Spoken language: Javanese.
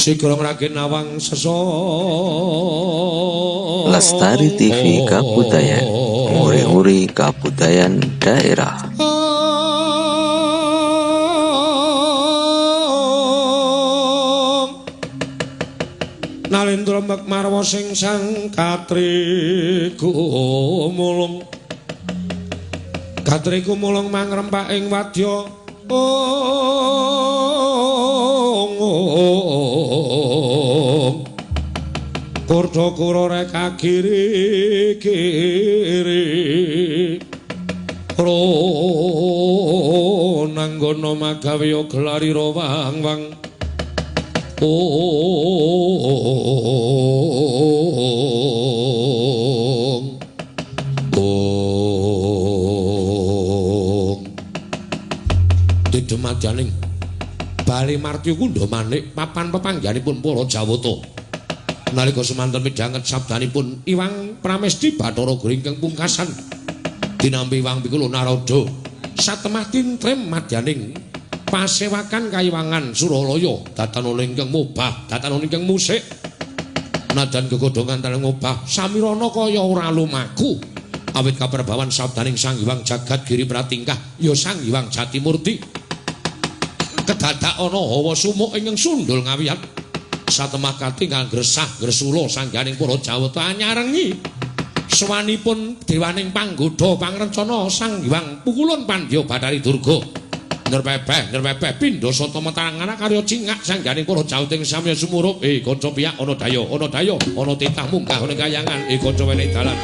Sigara ngragen awang sesa Lestari TV Kabudayaan, nguri-nguri kabudayaan daerah. Nalendra mek marwa sing sang katriku mulung mangrempak ing wadya Kurda kurore kagiri-giri ro nanggono magawe gelarira wang-wang Didemadyaning Bali Martya Kundha Manik papan pepanggihanipun para Jawata nalika semanten midhanget sabdanipun Iwang Pramesti Bathara Gringkeng pungkasan dinampi Iwang Pikula Narada satemah tintrem madyaning pasewakan Kayiwangan Suralaya datanana ingkang mubah datanana ingkang musik nadan gegodhongan taleng ngobah samirana kaya ora lumaku awit kaperbawan sabdaning Sang Hyang Jagat Giri Pratingkah ya Sang Hyang Jatimurti kedadak ana hawa sumuk ingkang sundul ngawiyat satemah katingal gresah gresula sangganing para Jawata anyarengi sawanipun dewaning panggoda pangrencana Sang Hyang Pukulun Pandya Bathari Durga ngerpepeh pindha sata matarangan karya cingak sangganing para Jawata ing samya sumurup kanca piyak ana daya ana titah munggah ning kayangan kanca wenehi dalan